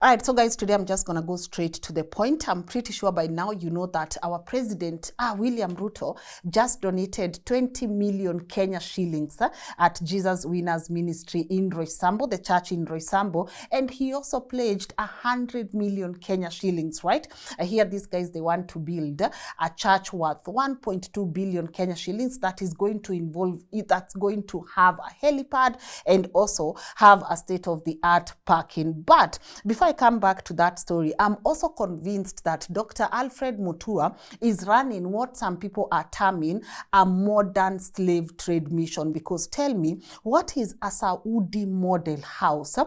All right, so guys, today I'm just going to go straight to the point. I'm pretty sure by now you know that our president, William Ruto, just donated 20 million Kenya shillings at Jesus Winners Ministry in Roysambu, the church in Roysambu. And he also pledged 100 million Kenya shillings, right? Here, these guys, they want to build a church worth 1.2 billion Kenya shillings that is going to involve, that's going to have a helipad and also have a state-of-the-art parking. But before I come back to that story, I'm also convinced that Dr. Alfred Mutua is running what some people are terming a modern slave trade mission. Because tell me, what is a Saudi model house?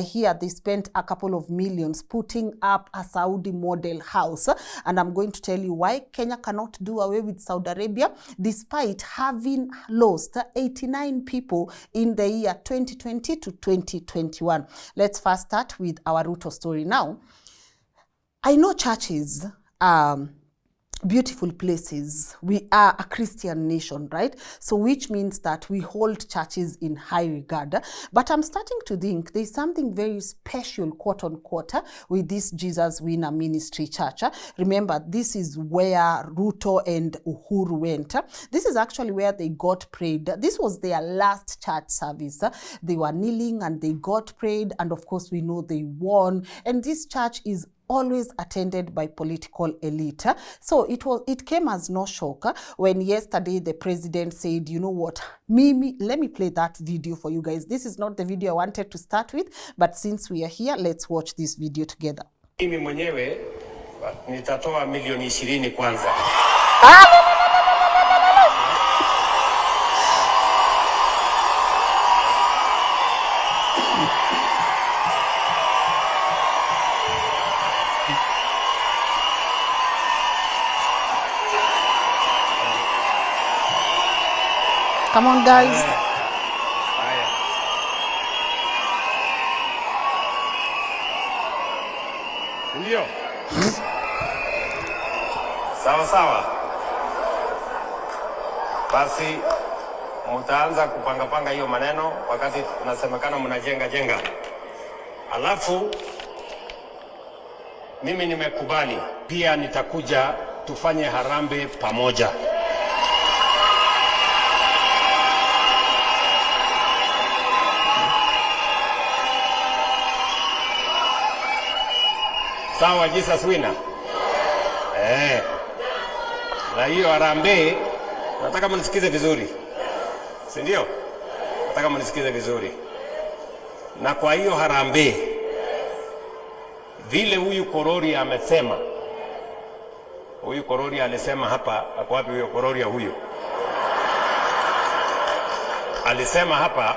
Here they spent a couple of millions putting up a Saudi model house. And I'm going to tell you why Kenya cannot do away with Saudi Arabia, despite having lost 89 people in the year 2020 to 2021. Let's first start with our Ruto story. Now, I know churches, beautiful places. We are a Christian nation, right? So which means that we hold churches in high regard. But I'm starting to think there's something very special, quote unquote, with this Jesus Winner Ministry Church. Remember, this is where Ruto and Uhuru went. This is actually where they got prayed. This was their last church service. They were kneeling and they got prayed. And of course, we know they won. And this church is always attended by political elite. So it came as no shock when yesterday the president said, you know what, Mimi, let me play that video for you guys. This is not the video I wanted to start with, but since we are here, let's watch this video together. Mimi mwenyewe nitatoa milioni 20 kwanza. Come on, guys. Ndio. Sawa sawa. Basi mtaanza kupanga hiyo maneno wakati tunasemekana mnajenga. Alafu mimi nimekubali pia nitakuja tufanye harambee pamoja. Sawa, Jesus Winner. Na hiyo harambee nataka mnisikize vizuri. Si ndio? Nataka mnisikize vizuri. Na kwa hiyo harambee vile huyu Korori amesema. Huyu Korori alisema hapa, ako wapi huyo Korori huyu? Alisema hapa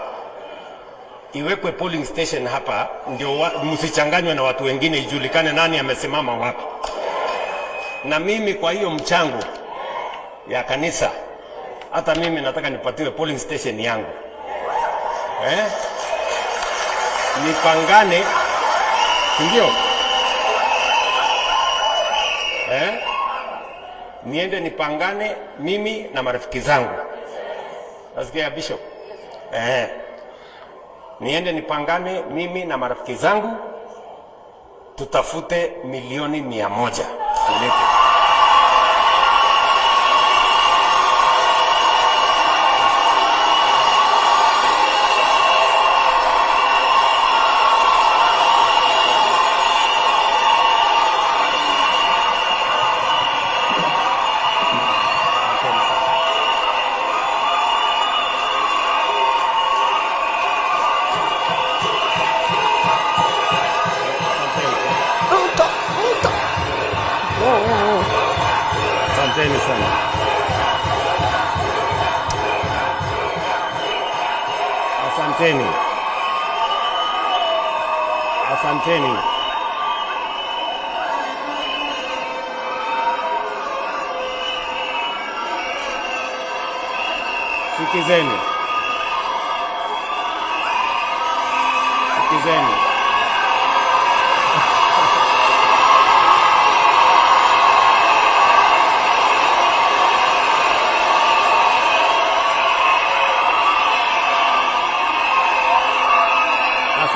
iwekwe polling station hapa ndio msichanganywe na watu wengine, ijulikane nani amesimama wapi. Na mimi kwa hiyo mchango ya kanisa, hata mimi nataka nipatiwe polling station yangu. Nipangane, ndio? Niende nipangane mimi na marafiki zangu. Nasikia Bishop? Niende nipangane mimi na marafiki zangu tutafute milioni 100. Asanteni sana. Asanteni. Asanteni. Sikizeni. Sikizeni.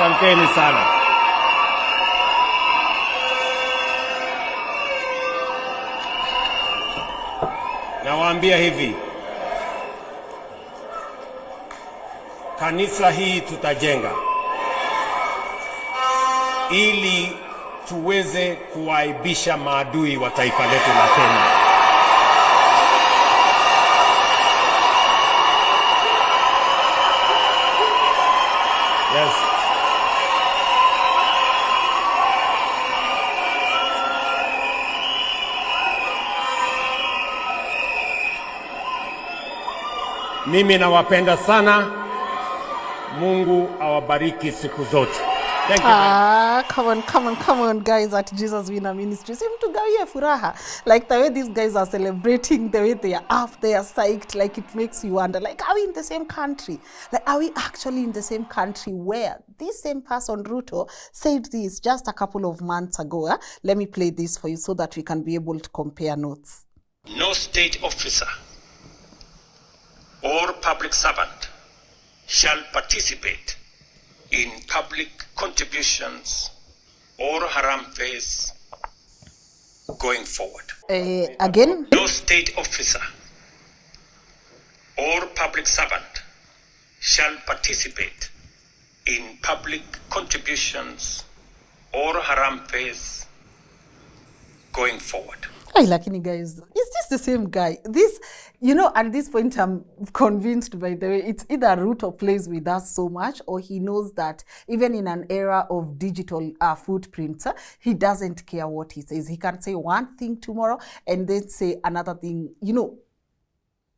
Asanteni sana. Nawaambia hivi, kanisa hii tutajenga ili tuweze kuwaibisha maadui wa taifa letu la Kenya. Yes. Mimi nawapenda sana. Mungu awabariki siku zote. Thank you. Come on, guys at Jesus Winner Ministry. See, to gawie furaha. Like the way these guys are celebrating, the way they are up, they are psyched, like it makes you wonder, like, are we in the same country? Like, are we actually in the same country where this same person, Ruto, said this just a couple of months ago? Let me play this for you so that we can be able to compare notes. No state officer or public servant shall participate in public contributions or harambees going forward. Again? No state officer or public servant shall participate in public contributions or harambees going forward. Hey, lakini guys, is this the same guy? This, you know, at this point, I'm convinced, by the way, it's either Ruto plays with us so much, or he knows that even in an era of digital footprints, he doesn't care what he says. He can say one thing tomorrow and then say another thing, you know,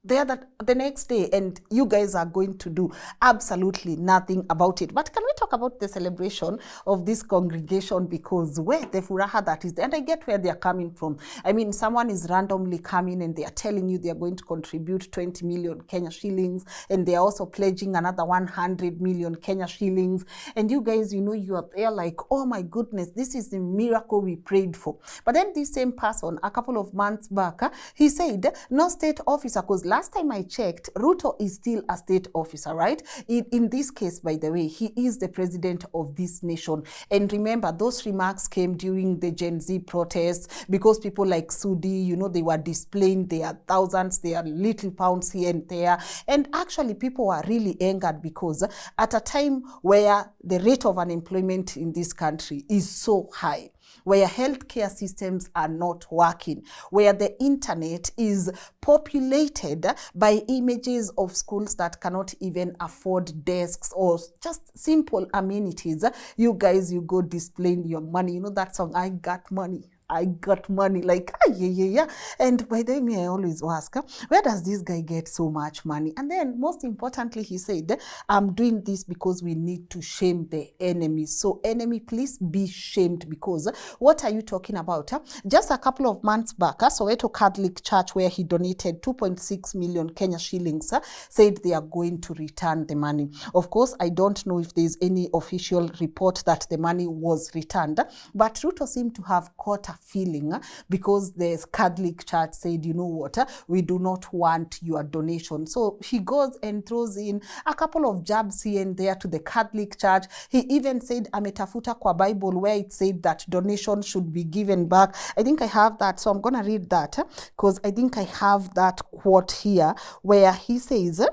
the next day, and you guys are going to do absolutely nothing about it. But can we talk about the celebration of this congregation? Because where the furaha that is there, and I get where they're coming from. I mean, someone is randomly coming and they are telling you they're going to contribute 20 million Kenya shillings, and they're also pledging another 100 million Kenya shillings. And you guys, you know, you are there like, oh my goodness, this is the miracle we prayed for. But then this same person, a couple of months back, he said, no state officer, because last time I checked, Ruto is still a state officer, right? In this case, by the way, he is the president of this nation. And remember, those remarks came during the Gen Z protests because people like Sudi, you know, they were displaying their thousands, their little pounds here and there. And actually, people were really angered because at a time where the rate of unemployment in this country is so high, where healthcare systems are not working, where the internet is populated by images of schools that cannot even afford desks or just simple amenities. You guys, you go displaying your money. You know that song, I got money. I got money, like, yeah. And by the way, I always ask, where does this guy get so much money? And then most importantly, he said, I'm doing this because we need to shame the enemy. So enemy, please be shamed, because what are you talking about? Just a couple of months back, Soweto Catholic Church, where he donated 2.6 million Kenya shillings, said they are going to return the money. Of course, I don't know if there's any official report that the money was returned, but Ruto seemed to have caught a feeling because the Catholic Church said, you know what, we do not want your donation. So he goes and throws in a couple of jabs here and there to the Catholic Church. He even said, ametafuta kwa Bible, where it said that donation should be given back. I think I have that, so I'm going to read that because I think I have that quote here where he says,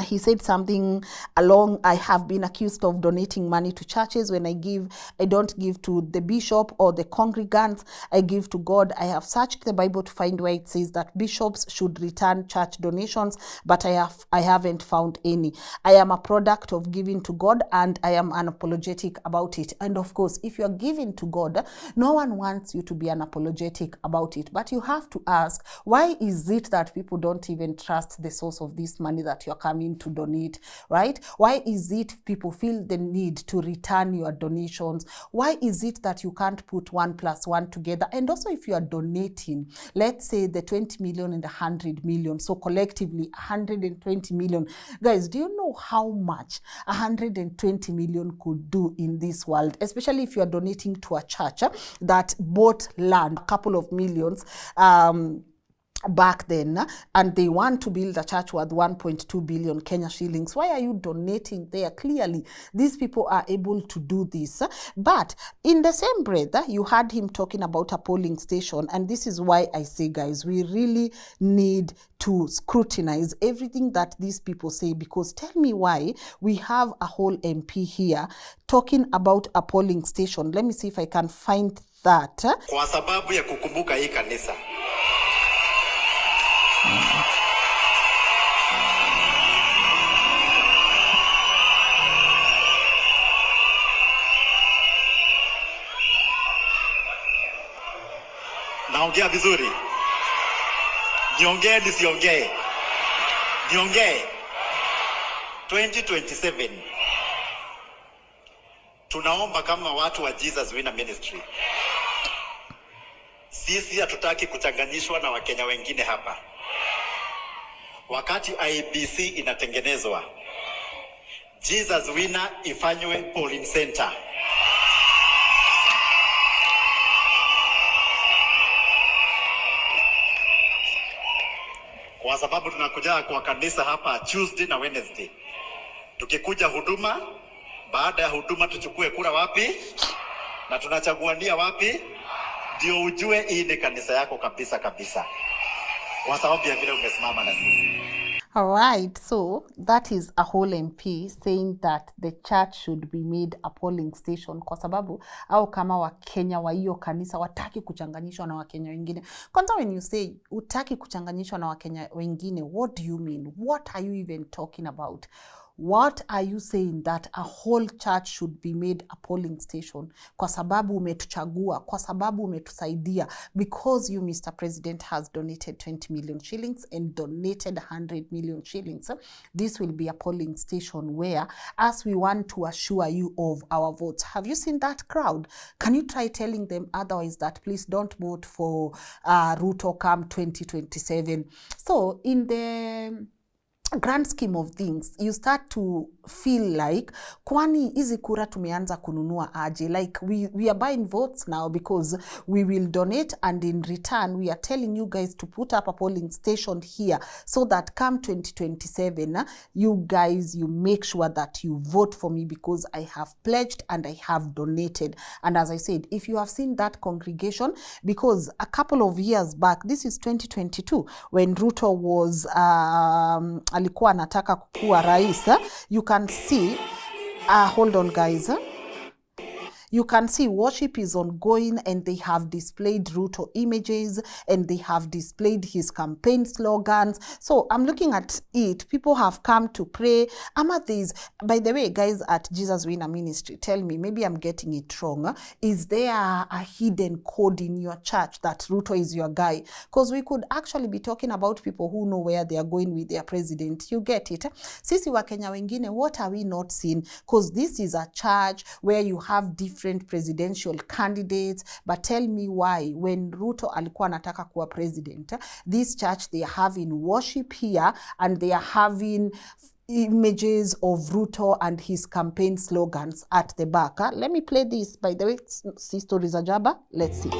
he said something along, I have been accused of donating money to churches. When I give, I don't give to the bishop or the congregants, I give to God. I have searched the Bible to find where it says that bishops should return church donations, but I haven't found any. I am a product of giving to God, and I am unapologetic about it. And of course, if you're giving to God, no one wants you to be unapologetic about it. But you have to ask, why is it that people don't even trust the source of this money that you're coming to donate, right? Why is it people feel the need to return your donations? Why is it that you can't put 1 + 1 together? And also, if you are donating, let's say the 20 million and 100 million, so collectively 120 million. Guys, do you know how much 120 million could do in this world? Especially if you are donating to a church that bought land, a couple of millions, back then, and they want to build a church worth 1.2 billion Kenya shillings. Why are you donating there? Clearly, these people are able to do this. But in the same breath, you heard him talking about a polling station, and this is why I say, guys, we really need to scrutinize everything that these people say, because tell me why we have a whole MP here talking about a polling station. Let me see if I can find that. Kwa sababu ya kukumbuka hii kanisa. Naongea vizuri? Niongee nisiongee? Niongee? 2027 tunaomba kama watu wa Jesus Winner Ministry, sisi hatutaki kuchanganyishwa na Wakenya wengine hapa. Wakati IBC inatengenezwa, Jesus Winner ifanywe polling center. Kwa sababu tunakuja kwa kanisa hapa Tuesday na Wednesday. Tukikuja huduma, baada ya huduma tuchukue kura wapi? Na tunachaguania wapi? Ndio ujue hii ni kanisa yako kabisa kabisa. Kwa sababu ya vile umesimama na sisi. All right, so that is a whole MP saying that the church should be made a polling station, kwa sababu au kama Wakenya wa hiyo kanisa wataki kuchanganyishwa na Wakenya wengine. Kwanza, when you say utaki kuchanganyishwa na Wakenya wengine, what do you mean? What are you even talking about? What are you saying that a whole church should be made a polling station? Kwa sababu umetuchagua, kwa sababu umetusaidia, because you, Mr. President, has donated 20 million shillings and donated 100 million shillings. This will be a polling station where, as we want to assure you of our votes. Have you seen that crowd? Can you try telling them otherwise that please don't vote for Ruto come 2027? So in the grand scheme of things, you start to feel like, kwani hizi kura tumeanza kununua aje? Like we are buying votes now because we will donate, and in return we are telling you guys to put up a polling station here so that come 2027, you guys, you make sure that you vote for me because I have pledged and I have donated. And as I said, if you have seen that congregation, because a couple of years back, this is 2022, when Ruto was alikuwa anataka kuwa rais, you can see, hold on guys, you can see worship is ongoing, and they have displayed Ruto images, and they have displayed his campaign slogans. So I'm looking at it. People have come to pray. By the way, guys at Jesus Winner Ministry, tell me, maybe I'm getting it wrong. Is there a hidden code in your church that Ruto is your guy? Because we could actually be talking about people who know where they are going with their president. You get it? Sisi wa Kenya wengine, what are we not seeing? Because this is a church where you have different presidential candidates. But tell me why, when Ruto alikuwa anataka kuwa president, this church, they are having worship here and they are having images of Ruto and his campaign slogans at the back. Let me play this, by the way. See stories ajaba. Let's see.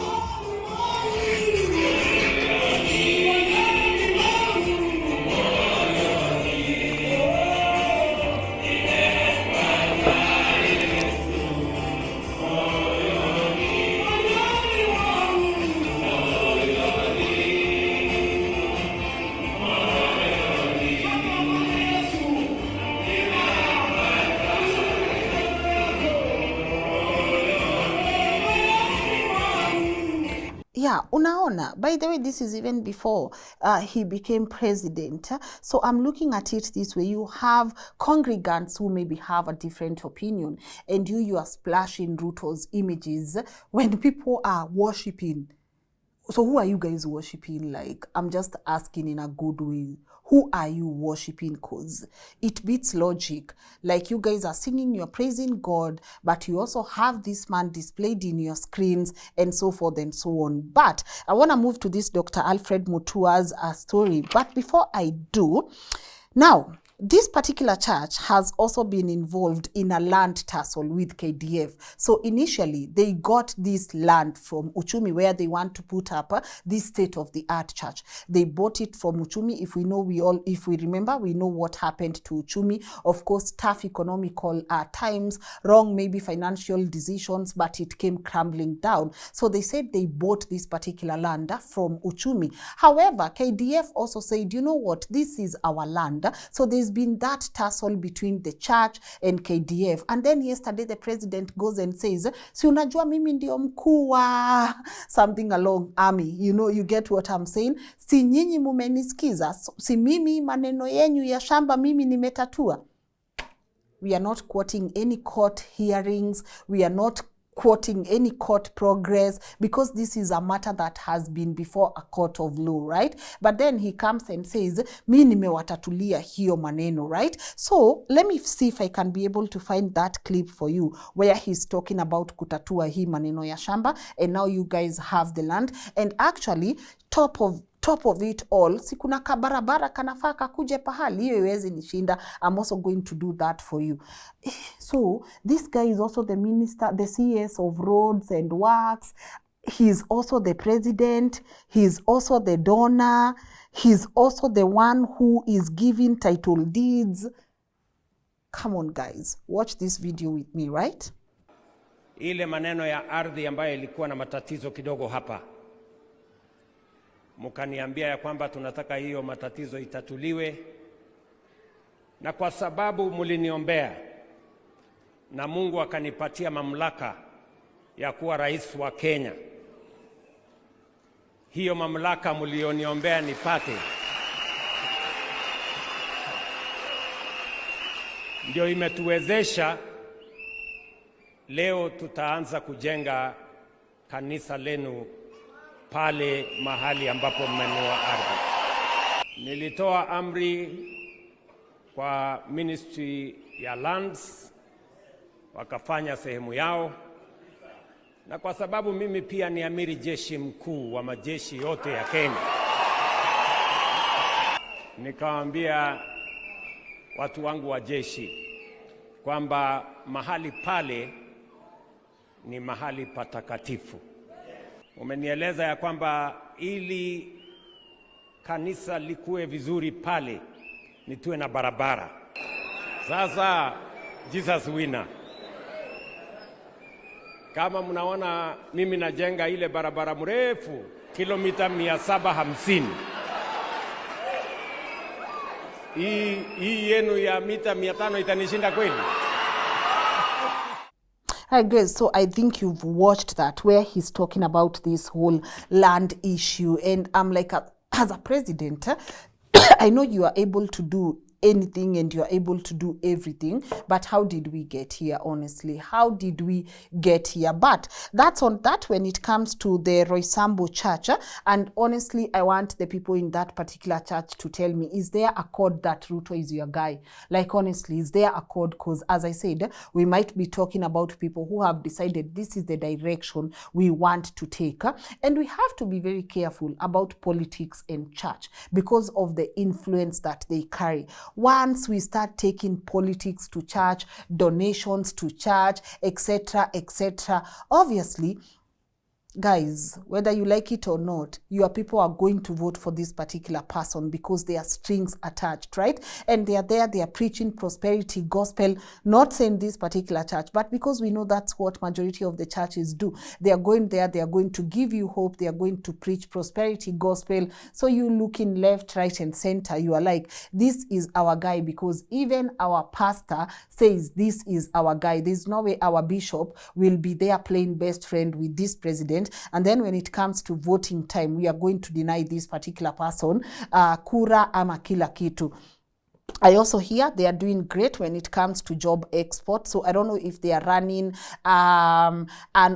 Yeah, unaona, by the way, this is even before he became president. So I'm looking at it this way. You have congregants who maybe have a different opinion, and you are splashing Ruto's images when people are worshiping. So who are you guys worshiping? Like, I'm just asking in a good way. Who are you worshiping? Because it beats logic. Like, you guys are singing, you're praising God, but you also have this man displayed in your screens and so forth and so on. But I want to move to this Dr. Alfred Mutua's story. But before I do, now, this particular church has also been involved in a land tussle with KDF. So initially, they got this land from Uchumi where they want to put up this state-of-the-art church. They bought it from Uchumi. If we remember, we know what happened to Uchumi. Of course, tough economical times, wrong maybe financial decisions, but it came crumbling down. So they said they bought this particular land from Uchumi. However, KDF also said, you know what, this is our land. So there's been that tussle between the church and KDF. And then yesterday the president goes and says, si unajua mimi ndio mkuu wa something along army. You know, you get what I'm saying? Si nyinyi mumenisikiza, si mimi maneno yenyu ya shamba mimi nimetatua. We are not quoting any court hearings. We are not quoting any court progress, because this is a matter that has been before a court of law, right? But then he comes and says, mi nimewatatulia hiyo maneno, right? So let me see if I can be able to find that clip for you where he's talking about kutatua hii maneno ya shamba, and now you guys have the land. And actually, top of it all, si kuna kabarabara kanafaa kakuje pahali, hiyo iwezi nishinda. I'm also going to do that for you. So this guy is also the minister, the CS of roads and works. He's also the president. He's also the donor. He's also the one who is giving title deeds. Come on guys, watch this video with me, right? Ile maneno ya ardhi ambayo ilikuwa na matatizo kidogo hapa, mkaniambia ya kwamba tunataka hiyo matatizo itatuliwe, na kwa sababu mliniombea na Mungu akanipatia mamlaka ya kuwa rais wa Kenya, hiyo mamlaka mlioniombea nipate ndio imetuwezesha leo tutaanza kujenga kanisa lenu pale mahali ambapo mmenunua ardhi. Nilitoa amri kwa Ministry ya Lands, wakafanya sehemu yao, na kwa sababu mimi pia ni amiri jeshi mkuu wa majeshi yote ya Kenya, nikawaambia watu wangu wa jeshi kwamba mahali pale ni mahali patakatifu. Umenieleza ya kwamba ili kanisa likue vizuri pale ni tuwe na barabara. Sasa Jesus winner, kama mnaona mimi najenga ile barabara mrefu kilomita 750, hii yenu ya mita 500 itanishinda kweli? Hi guys, so I think you've watched that where he's talking about this whole land issue, and I'm like, as a president, I know you are able to do anything and you are able to do everything, but how did we get here? Honestly, how did we get here? But that's on that when it comes to the Roysambu church, and honestly I want the people in that particular church to tell me, is there a code that Ruto is your guy? Like honestly, is there a code? Because as I said, we might be talking about people who have decided this is the direction we want to take, and we have to be very careful about politics and church because of the influence that they carry. Once we start taking politics to church, donations to church, etc., etc., obviously, guys, whether you like it or not, your people are going to vote for this particular person because there are strings attached, right? And they are there, they are preaching prosperity gospel, not saying this particular church, but because we know that's what majority of the churches do. They are going there, they are going to give you hope, they are going to preach prosperity gospel. So you looking left, right, and center, you are like, this is our guy, because even our pastor says this is our guy. There's no way our bishop will be there playing best friend with this president, and then when it comes to voting time, we are going to deny this particular person kura ama kila kitu. I also hear they are doing great when it comes to job export. So I don't know if they are running an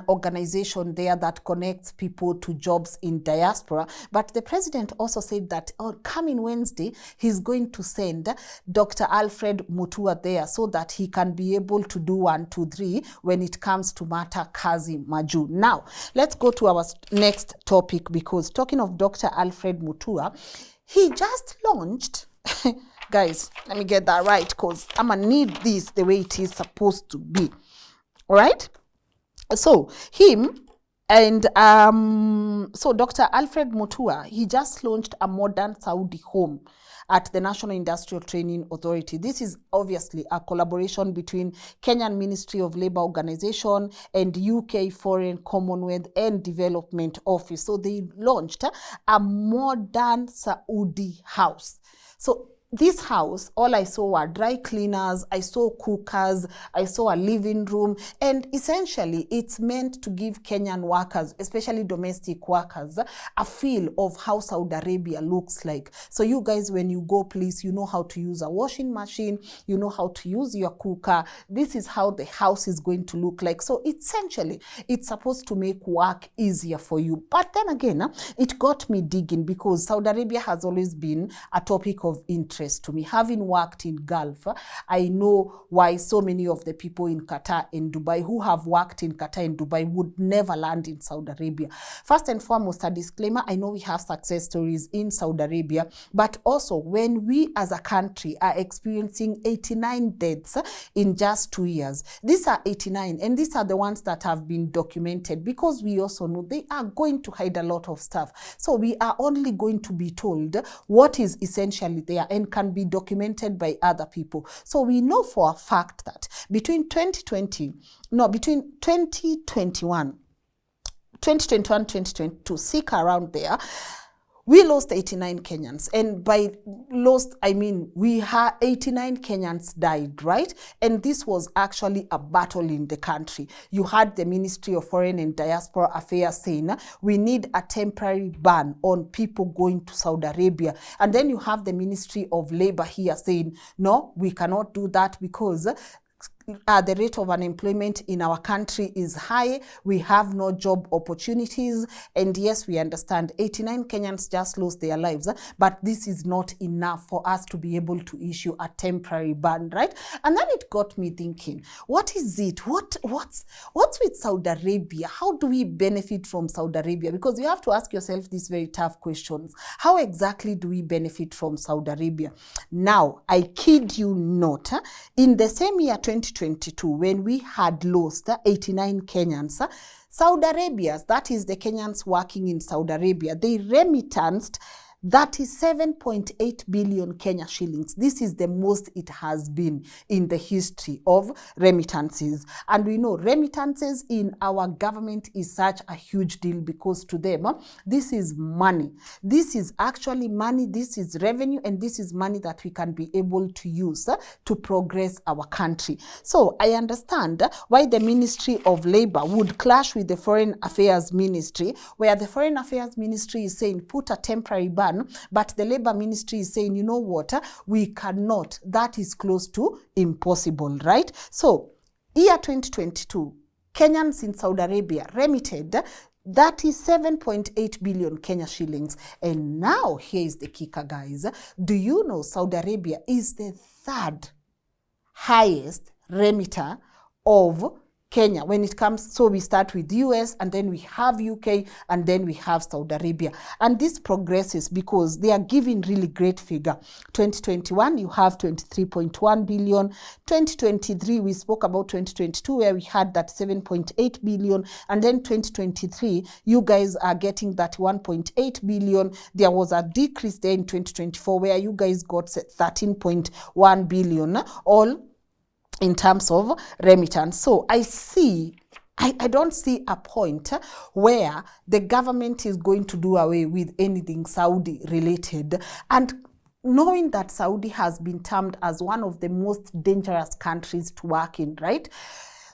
organization there that connects people to jobs in diaspora. But the president also said that coming Wednesday, he's going to send Dr. Alfred Mutua there so that he can be able to do 1, 2, 3 when it comes to Mata Kazi Maju. Now, let's go to our next topic, because talking of Dr. Alfred Mutua, he just launched Guys, let me get that right, because I'm gonna need this the way it is supposed to be. All right? So him and so Dr. Alfred Mutua, he just launched a modern Saudi home at the National Industrial Training Authority. This is obviously a collaboration between Kenyan Ministry of Labour Organization and UK Foreign, Commonwealth and Development Office. So they launched a modern Saudi house. So this house, all I saw were dry cleaners, I saw cookers, I saw a living room, and essentially it's meant to give Kenyan workers, especially domestic workers, a feel of how Saudi Arabia looks like. So you guys, when you go, please, you know how to use a washing machine, you know how to use your cooker. This is how the house is going to look like. So essentially, it's supposed to make work easier for you. But then again, it got me digging, because Saudi Arabia has always been a topic of interest to me. Having worked in Gulf, I know why so many of the people in Qatar and Dubai who have worked in Qatar and Dubai would never land in Saudi Arabia. First and foremost, a disclaimer, I know we have success stories in Saudi Arabia, but also when we as a country are experiencing 89 deaths in just 2 years, these are 89, and these are the ones that have been documented, because we also know they are going to hide a lot of stuff. So we are only going to be told what is essentially there and can be documented by other people. So we know for a fact that between 2021, 2022, sick around there, we lost 89 Kenyans. And by lost, I mean we had 89 Kenyans died, right? And this was actually a battle in the country. You had the Ministry of Foreign and Diaspora Affairs saying, we need a temporary ban on people going to Saudi Arabia. And then you have the Ministry of Labor here saying, no, we cannot do that, because the rate of unemployment in our country is high. We have no job opportunities. And yes, we understand 89 Kenyans just lost their lives, but this is not enough for us to be able to issue a temporary ban, right? And then it got me thinking, what is it? What's with Saudi Arabia? How do we benefit from Saudi Arabia? Because you have to ask yourself these very tough questions. How exactly do we benefit from Saudi Arabia? Now, I kid you not, in the same year 2022, when we had lost 89 Kenyans, Saudi Arabia, that is the Kenyans working in Saudi Arabia, they remittanced 37.8 billion Kenya shillings. This is the most it has been in the history of remittances. And we know remittances in our government is such a huge deal, because to them, this is money. This is actually money, this is revenue, and this is money that we can be able to use to progress our country. So I understand why the Ministry of Labor would clash with the Foreign Affairs Ministry, where the Foreign Affairs Ministry is saying put a temporary ban, but the Labor Ministry is saying, you know what, we cannot. That is close to impossible, right? So, year 2022, Kenyans in Saudi Arabia remitted 37.8 billion Kenya shillings. And now, here is the kicker, guys. Do you know Saudi Arabia is the third highest remitter of Kenya when it comes? So we start with US, and then we have UK, and then we have Saudi Arabia. And this progresses because they are giving really great figure. 2021, you have 23.1 billion. 2023, we spoke about 2022, where we had that 7.8 billion. And then 2023, you guys are getting that 1.8 billion. There was a decrease there in 2024, where you guys got 13.1 billion, all in terms of remittance. So I don't see a point where the government is going to do away with anything Saudi related. And knowing that Saudi has been termed as one of the most dangerous countries to work in, right?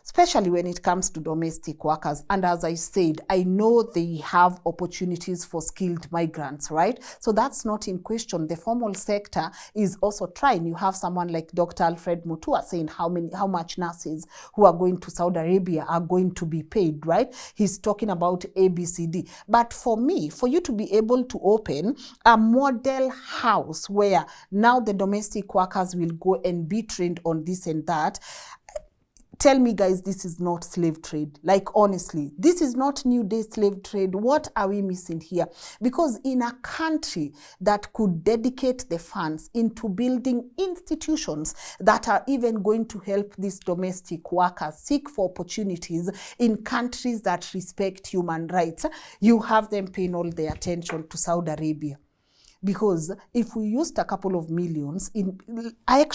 Especially when it comes to domestic workers. And as I said, I know they have opportunities for skilled migrants, right? So that's not in question. The formal sector is also trying. You have someone like Dr. Alfred Mutua saying how much nurses who are going to Saudi Arabia are going to be paid, right? He's talking about ABCD. But for me, for you to be able to open a model house where now the domestic workers will go and be trained on this and that, tell me, guys, this is not slave trade. Like, honestly, this is not new day slave trade. What are we missing here? Because in a country that could dedicate the funds into building institutions that are even going to help these domestic workers seek for opportunities in countries that respect human rights, you have them paying all their attention to Saudi Arabia. Because if we used a couple of millions I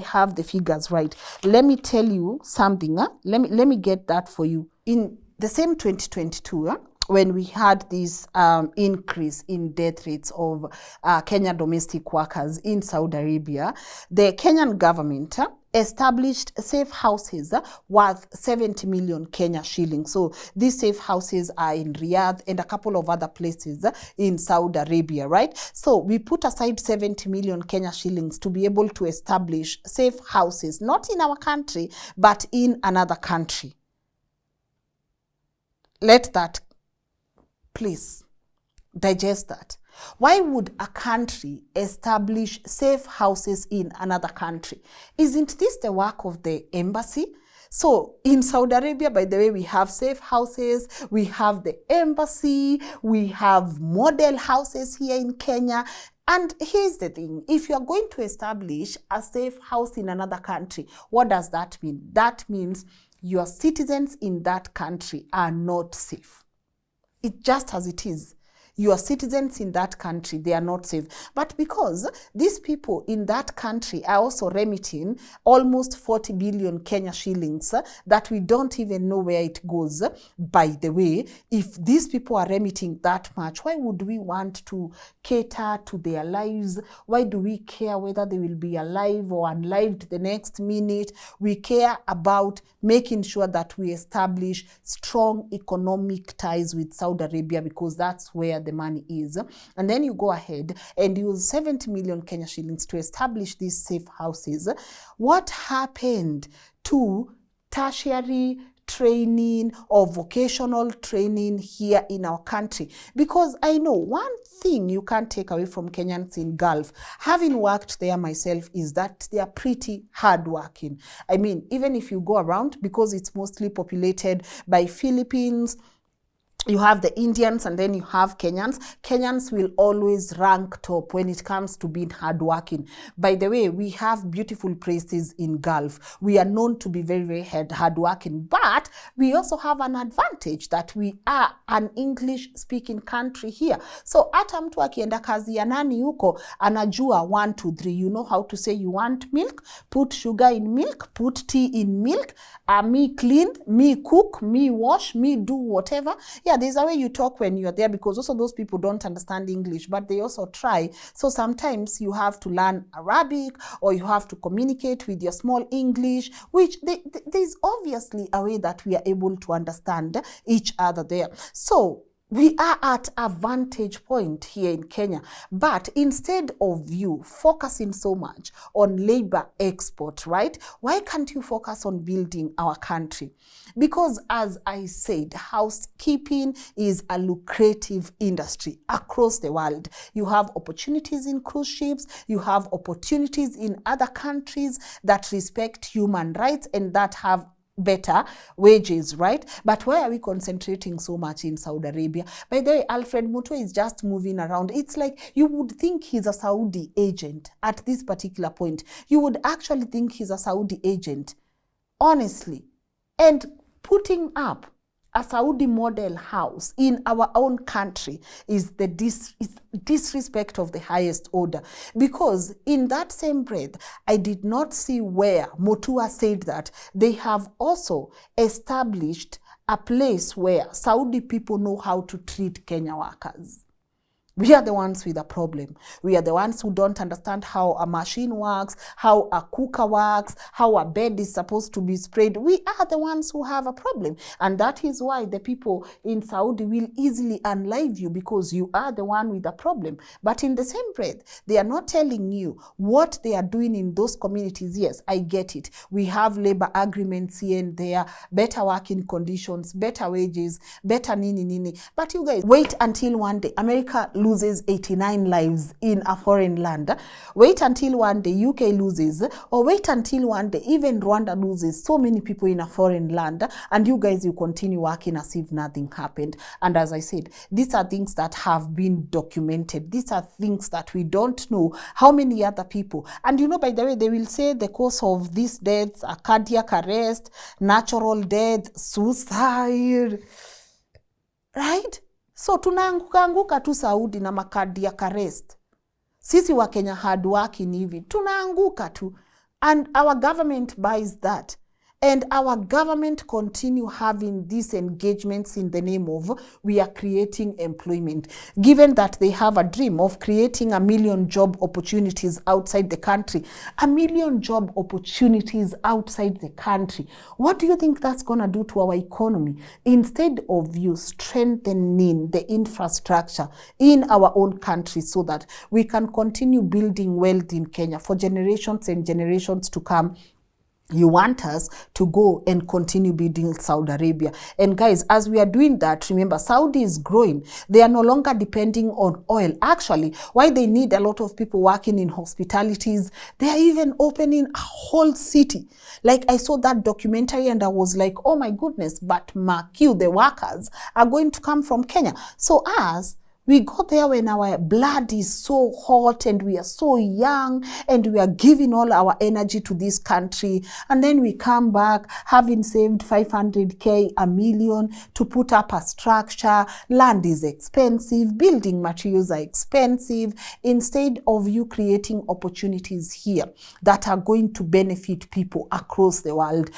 have the figures right. Let me tell you something. Let me get that for you. In the same 2022, when we had this increase in death rates of Kenya domestic workers in Saudi Arabia, the Kenyan government established safe houses worth 70 million Kenya shillings. So these safe houses are in Riyadh and a couple of other places in Saudi Arabia, right? So we put aside 70 million Kenya shillings to be able to establish safe houses, not in our country, but in another country. Let that, please, digest that. Why would a country establish safe houses in another country? Isn't this the work of the embassy? So in Saudi Arabia, by the way, we have safe houses, we have the embassy, we have model houses here in Kenya. And here's the thing, if you're going to establish a safe house in another country, what does that mean? That means your citizens in that country are not safe. It just as it is. Your citizens in that country, they are not safe. But because these people in that country are also remitting almost 40 billion Kenya shillings that we don't even know where it goes. By the way, if these people are remitting that much, why would we want to cater to their lives? Why do we care whether they will be alive or unlived the next minute? We care about making sure that we establish strong economic ties with Saudi Arabia, because that's where the money is. And then you go ahead and use 70 million Kenya shillings to establish these safe houses. What happened to tertiary training or vocational training here in our country? Because I know one thing you can't take away from Kenyans in Gulf, having worked there myself, is that they are pretty hardworking. I mean, even if you go around, because it's mostly populated by Philippines, you have the Indians and then you have Kenyans. Kenyans will always rank top when it comes to being hardworking. By the way, we have beautiful places in Gulf. We are known to be very, very hardworking, but we also have an advantage that we are an English-speaking country here. So hata mtu akienda kazi ya nani huko, anajua 1, 2, 3. You know how to say you want milk, put sugar in milk, put tea in milk, me clean, me cook, me wash, me do whatever. Yeah, there's a way you talk when you're there, because also those people don't understand English, but they also try. So sometimes you have to learn Arabic, or you have to communicate with your small English, which there's obviously a way that we are able to understand each other there. So we are at a vantage point here in Kenya, but instead of you focusing so much on labor export, right? Why can't you focus on building our country? Because as I said, housekeeping is a lucrative industry across the world. You have opportunities in cruise ships, you have opportunities in other countries that respect human rights and that have better wages, right? But why are we concentrating so much in Saudi Arabia? By the way, Alfred Mutua is just moving around. It's like you would think he's a Saudi agent at this particular point. You would actually think he's a Saudi agent, honestly. And putting up a Saudi model house in our own country is the disrespect of the highest order. Because in that same breath, I did not see where Mutua said that they have also established a place where Saudi people know how to treat Kenya workers. We are the ones with a problem. We are the ones who don't understand how a machine works, how a cooker works, how a bed is supposed to be sprayed. We are the ones who have a problem. And that is why the people in Saudi will easily unlive you, because you are the one with a problem. But in the same breath, they are not telling you what they are doing in those communities. Yes, I get it. We have labor agreements here and there, better working conditions, better wages, better nini nini. But you guys, wait until one day America loses loses 89 lives in a foreign land. Wait until one day UK loses, or wait until one day even Rwanda loses so many people in a foreign land, and you guys will continue working as if nothing happened. And as I said, these are things that have been documented. These are things that we don't know how many other people. And you know, by the way, they will say the cause of these deaths are cardiac arrest, natural death, suicide, right? So tunaanguka tu Saudi na cardiac arrest. Sisi wa Kenya hard working hivi, tunaanguka tu. And our government buys that. And our government continue having these engagements in the name of we are creating employment. Given that they have a dream of creating 1 million job opportunities outside the country. 1 million job opportunities outside the country. What do you think that's going to do to our economy? Instead of you strengthening the infrastructure in our own country so that we can continue building wealth in Kenya for generations and generations to come, you want us to go and continue building Saudi Arabia. And guys, as we are doing that, remember, Saudi is growing. They are no longer depending on oil. Actually, why they need a lot of people working in hospitalities, they are even opening a whole city. Like, I saw that documentary and I was like, oh my goodness, but mark you, the workers are going to come from Kenya. So us, we go there when our blood is so hot and we are so young and we are giving all our energy to this country. And then we come back having saved 500K, 1 million to put up a structure. Land is expensive. Building materials are expensive. Instead of you creating opportunities here that are going to benefit people across the world.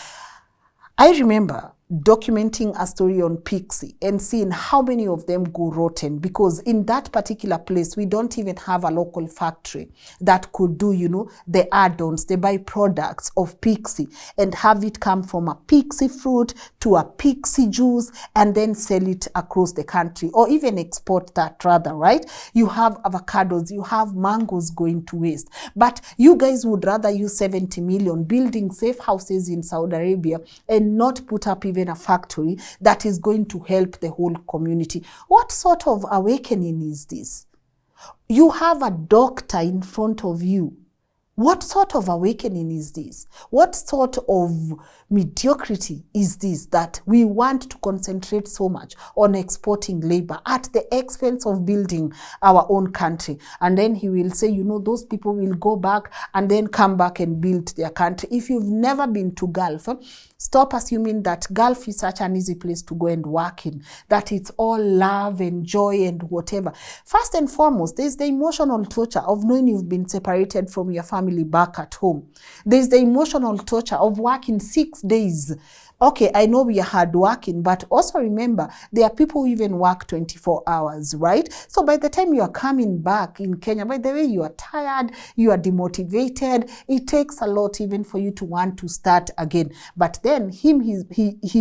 I remember documenting a story on Pixie and seeing how many of them go rotten, because in that particular place, we don't even have a local factory that could do, you know, the add-ons, the byproducts of Pixie and have it come from a Pixie fruit to a Pixie juice and then sell it across the country, or even export that rather, right? You have avocados, you have mangoes going to waste, but you guys would rather use 70 million building safe houses in Saudi Arabia and not put up even a factory that is going to help the whole community. What sort of awakening is this? You have a doctor in front of you. What sort of awakening is this? What sort of mediocrity is this that we want to concentrate so much on exporting labor at the expense of building our own country? And then he will say, you know, those people will go back and then come back and build their country. If you've never been to Gulf, stop assuming that Gulf is such an easy place to go and work in, that it's all love and joy and whatever. First and foremost, there's the emotional torture of knowing you've been separated from your family back at home. There's the emotional torture of working 6 days. Okay, I know we are hardworking, but also remember, there are people who even work 24 hours, right? So by the time you are coming back in Kenya, by the way, you are tired, you are demotivated. It takes a lot even for you to want to start again. But then he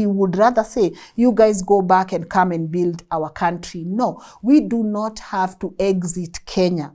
would rather say, you guys go back and come and build our country. No, we do not have to exit Kenya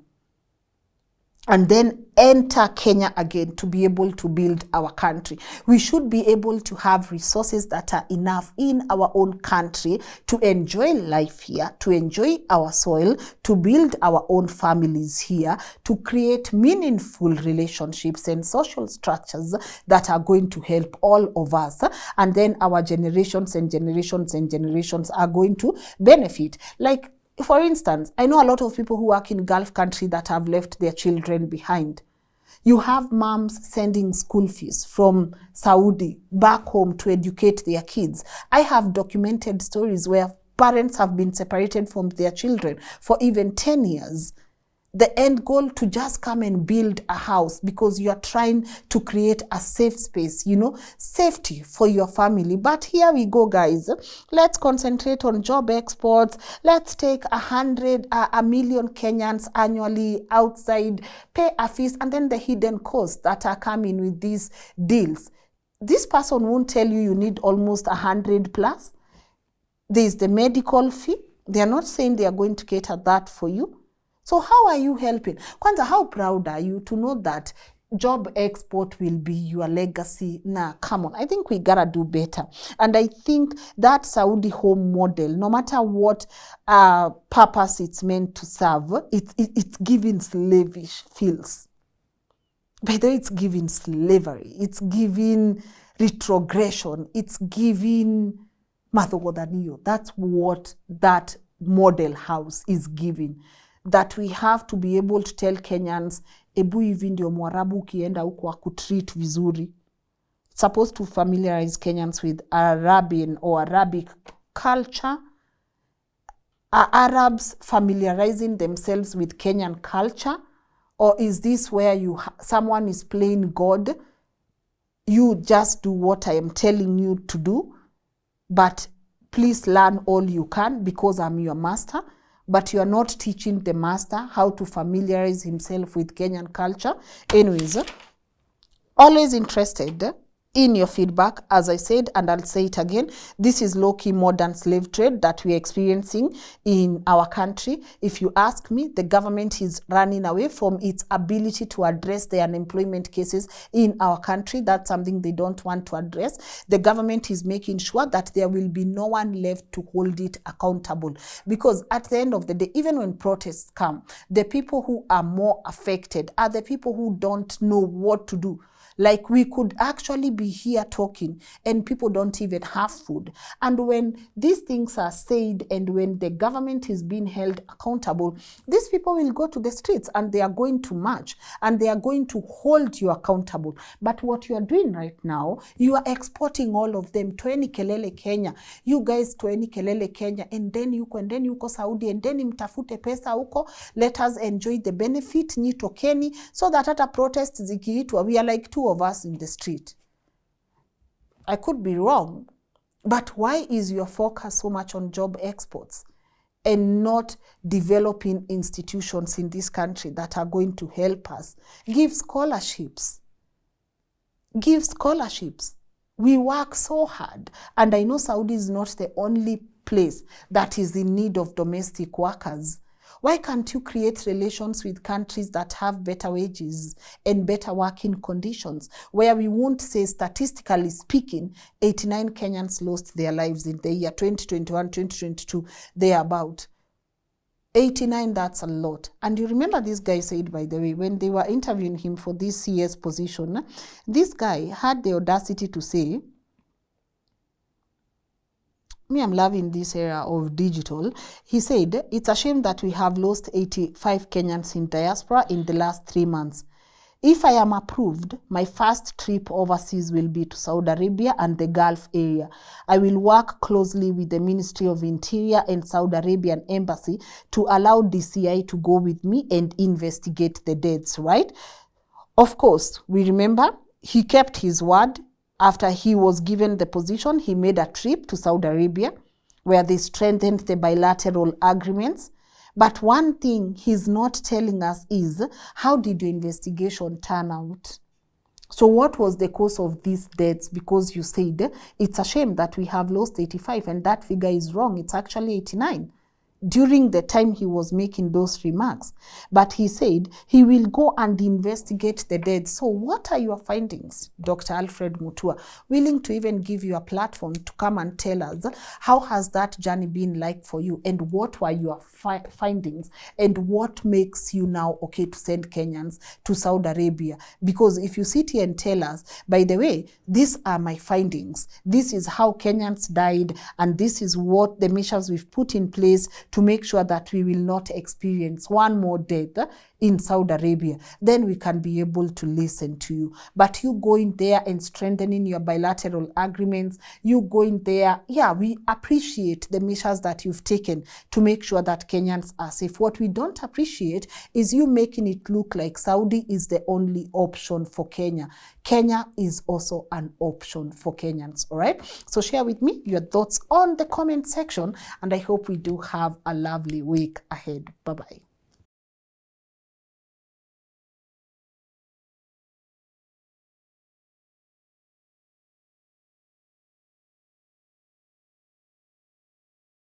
and then enter Kenya again to be able to build our country. We should be able to have resources that are enough in our own country to enjoy life here, to enjoy our soil, to build our own families here, to create meaningful relationships and social structures that are going to help all of us. And then our generations and generations and generations are going to benefit. Like, for instance, I know a lot of people who work in Gulf country that have left their children behind. You have moms sending school fees from Saudi back home to educate their kids. I have documented stories where parents have been separated from their children for even 10 years. The end goal to just come and build a house because you are trying to create a safe space, you know, safety for your family. But here we go, guys. Let's concentrate on job exports. Let's take 1 million Kenyans annually outside, pay a fees, and then the hidden costs that are coming with these deals. This person won't tell you you need almost 100 plus. There's the medical fee. They are not saying they are going to cater that for you. So how are you helping? Kwanza, how proud are you to know that job export will be your legacy. Nah, come on. I think we gotta do better. And I think that Saudi home model, no matter what purpose it's meant to serve, it's giving slavish feels. By the way, it's giving slavery. It's giving retrogression. It's giving mathogodhanio. That's what that model house is giving. That we have to be able to tell Kenyans, ebu hivi ndio Mwarabu ukienda huko akutreat vizuri. It's supposed to familiarize Kenyans with Arabian or Arabic culture. Are Arabs familiarizing themselves with Kenyan culture? Or is this where someone is playing God? You just do what I am telling you to do, but please learn all you can because I'm your master. But you are not teaching the master how to familiarize himself with Kenyan culture. Anyways, always interested in your feedback. As I said, and I'll say it again, this is low-key modern slave trade that we're experiencing in our country. If you ask me, the government is running away from its ability to address the unemployment cases in our country. That's something they don't want to address. The government is making sure that there will be no one left to hold it accountable. Because at the end of the day, even when protests come, the people who are more affected are the people who don't know what to do. Like, we could actually be here talking and people don't even have food. And when these things are said and when the government is being held accountable, these people will go to the streets and they are going to march and they are going to hold you accountable. But what you are doing right now, you are exporting all of them. Toeni kelele Kenya. You guys toeni kelele Kenya. And then yuko Saudi. And then mtafute pesa huko. Let us enjoy the benefit. Nyi tokeni. So that hata protests zikiitwa, we are like two of us in the street. I could be wrong, but why is your focus so much on job exports and not developing institutions in this country that are going to help us? Give scholarships. Give scholarships. We work so hard, and I know Saudi is not the only place that is in need of domestic workers. Why can't you create relations with countries that have better wages and better working conditions, where we won't say, statistically speaking, 89 Kenyans lost their lives in the year 2021, 2022, thereabout. 89, that's a lot. And you remember this guy said, by the way, when they were interviewing him for this CS position, this guy had the audacity to say, me, I'm loving this era of digital. He said, it's a shame that we have lost 85 Kenyans in diaspora in the last 3 months. If I am approved, my first trip overseas will be to Saudi Arabia and the Gulf area. I will work closely with the Ministry of Interior and Saudi Arabian Embassy to allow DCI to go with me and investigate the deaths, right? Of course, we remember he kept his word. After he was given the position, he made a trip to Saudi Arabia where they strengthened the bilateral agreements. But one thing he's not telling us is, how did your investigation turn out? So what was the cause of these deaths? Because you said it's a shame that we have lost 85, and that figure is wrong. It's actually 89. During the time he was making those remarks. But he said he will go and investigate the dead. So what are your findings, Dr. Alfred Mutua? Willing to even give you a platform to come and tell us, how has that journey been like for you? And what were your findings? And what makes you now okay to send Kenyans to Saudi Arabia? Because if you sit here and tell us, by the way, these are my findings, this is how Kenyans died, and this is what the measures we've put in place to make sure that we will not experience one more death in Saudi Arabia, then we can be able to listen to you. But you going there and strengthening your bilateral agreements, you going there, yeah, we appreciate the measures that you've taken to make sure that Kenyans are safe. What we don't appreciate is you making it look like Saudi is the only option for Kenya. Kenya is also an option for Kenyans, all right? So share with me your thoughts on the comment section, and I hope we do have a lovely week ahead. Bye-bye.